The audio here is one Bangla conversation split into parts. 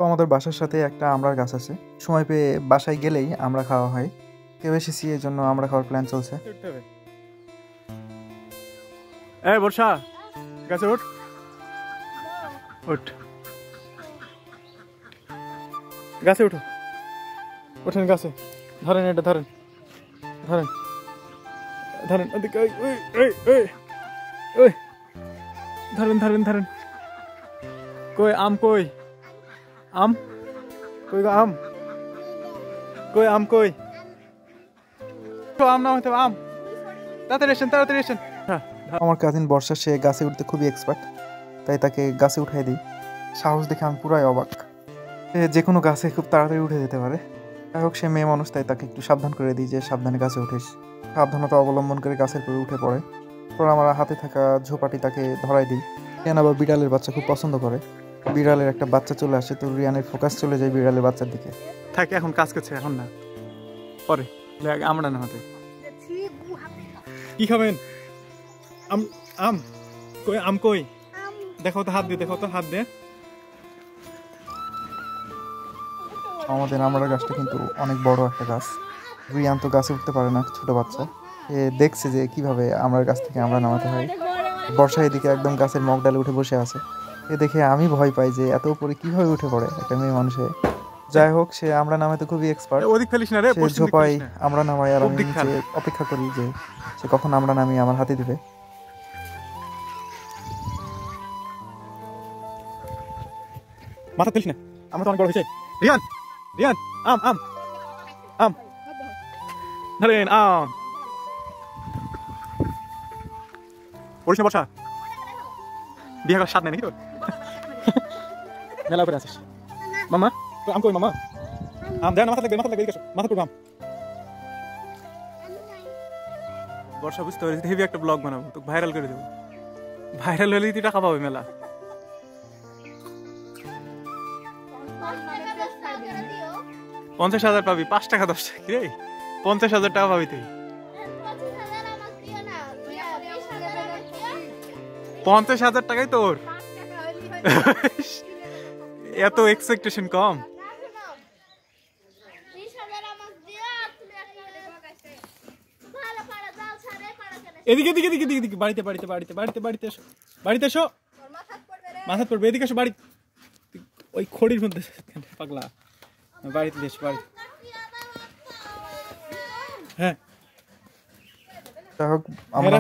তো আমাদের বাসার সাথে একটা আমড়ার গাছ আছে। সময় পেয়ে বাসায় গেলেই আমরা খাওয়া হয়। কেউ এসেছি এই জন্য আমরা খাওয়ার প্ল্যান চলছে। এই বর্ষা গাছে ওঠ ওঠ গাছে ওঠো ওঠেন গাছে ধরেন এটা ধরেন ধরেন ধরেন ওদিকে ওই ওই ওই ওই ওই ধরেন ধরেন ধরেন কই আম কই আম কই গো আম কই আম কই আম না হয়তো আম তাড়াতাড়ি এসেন আমার কাজিন বর্ষা, সে গাছে উঠতে খুবই এক্সপার্ট, তাই তাকে গাছে উঠাই দিই। সাহস দেখে আমি পুরাই অবাক। সে যে কোনো গাছে খুব তাড়াতাড়ি উঠে যেতে পারে। যাই হোক, সে মেয়ে মানুষ, তাই তাকে একটু সাবধান করে দিই যে সাবধানে গাছে উঠিস। সাবধানতা অবলম্বন করে গাছের উপরে উঠে পড়ে। পর আমার হাতে থাকা ঝোপাটি তাকে ধরাই দিই। রিয়ান আবার বিড়ালের বাচ্চা খুব পছন্দ করে। বিড়ালের একটা বাচ্চা চলে আসে, তো রিয়ানের ফোকাস চলে যায় বিড়ালের বাচ্চার দিকে। থাকে এখন কাজ করছে, এখন না, পরে আমরা না হাতে কি খাবেন? আম আম কই আম কই দেখো তো, হাত দিয়ে দেখো তো, হাত দিয়ে। আমাদের আমড়ার গাছটা কিন্তু অনেক বড় একটা গাছ। রিয়ান তো গাছে উঠতে পারে না, ছোট বাচ্চা। এ দেখছে যে কিভাবে আমড়ার গাছ থেকে আমরা নামাতে হয়। বর্ষা এদিকে একদম গাছের মগডালে উঠে বসে আছে। এ দেখে আমি ভয় পাই যে এত উপরে কিভাবে উঠে পড়ে একটা মেয়ে মানুষে। যাই হোক, সে আমরা নামাতে খুবই এক্সপার্ট। ওদিক ফেলিস না রে, সে ঝোপাই আমরা নামাই, আর আমি নিচে অপেক্ষা করি যে সে কখন আমরা নামিয়ে আমার হাতে দিবে। মাথা ফেলিস না, আমরা তো অনেক বড় হয়েছে। রিয়ান রিয়ান আম আম আম ধরেন আম। পড়িস না বর্ষা, বিয়ে করার স্বাদ নেই নাকি তোর? মেলা করে আছিস মামা, তো আম কই মামা? আম দেন, মাথা লাগবে, মাথা লাগবে, মাথা পড়বে আম। বর্ষা বুঝতে পারিস, হেভি একটা ব্লগ বানাবো, তো ভাইরাল করে দেবো। ভাইরাল হলেই তুই টাকা পাবে মেলা। $50,000 পাবি, 5 টাকা 10 টাকা রে, 50,000 টাকা পাবি তুই। 50,000 টাকাই তোর। এত এক্সপেকটেশন কম। এদিকে এদিকে এদিকে এদিকে বাড়িতে বাড়িতে বাড়িতে বাড়িতে বাড়িতে এসো, বাড়িতে এসো, মাথা পড়বে, এদিকে এসো, বাড়ি ওই খড়ির মধ্যে পাগলা, বাড়িতে এসো, বাড়ি। হ্যাঁ, যাই হোক, আমরা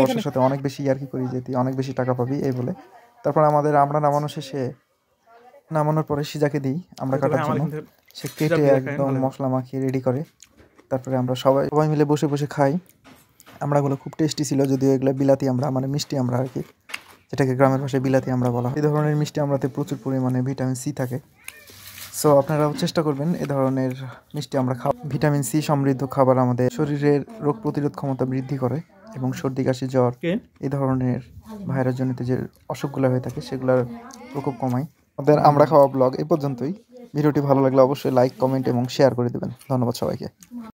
বর্ষার সাথে অনেক বেশি ইয়ার্কি করি যে তুই অনেক বেশি টাকা পাবি এই বলে। তারপর আমাদের আমরা নামানো শেষে, নামানোর পরে সিজাকে দিই আমরা কাটার জন্য। সে কেটে একদম মশলা মাখিয়ে রেডি করে। তারপরে আমরা সবাই মিলে বসে বসে খাই। আমড়াগুলো খুব টেস্টি ছিল, যদিও এগুলো বিলাতি আমড়া, মানে মিষ্টি আমড়া আর কি, যেটাকে গ্রামের ভাষায় বিলাতি আমড়া বলা হয়। এই ধরনের মিষ্টি আমড়াতে প্রচুর পরিমাণে ভিটামিন সি থাকে। সো আপনারাও চেষ্টা করবেন এ ধরনের মিষ্টি আমরা খাওয়া। ভিটামিন সি সমৃদ্ধ খাবার আমাদের শরীরের রোগ প্রতিরোধ ক্ষমতা বৃদ্ধি করে এবং সর্দি কাশি জ্বর এই ধরনের ভাইরাস জনিত যে অসুখগুলো হয়ে থাকে সেগুলোর প্রকোপ কমায়। আমাদের আমরা খাওয়া ব্লগ এই পর্যন্তই। ভিডিওটি ভালো লাগলে অবশ্যই লাইক, কমেন্ট এবং শেয়ার করে দেবেন। ধন্যবাদ সবাইকে।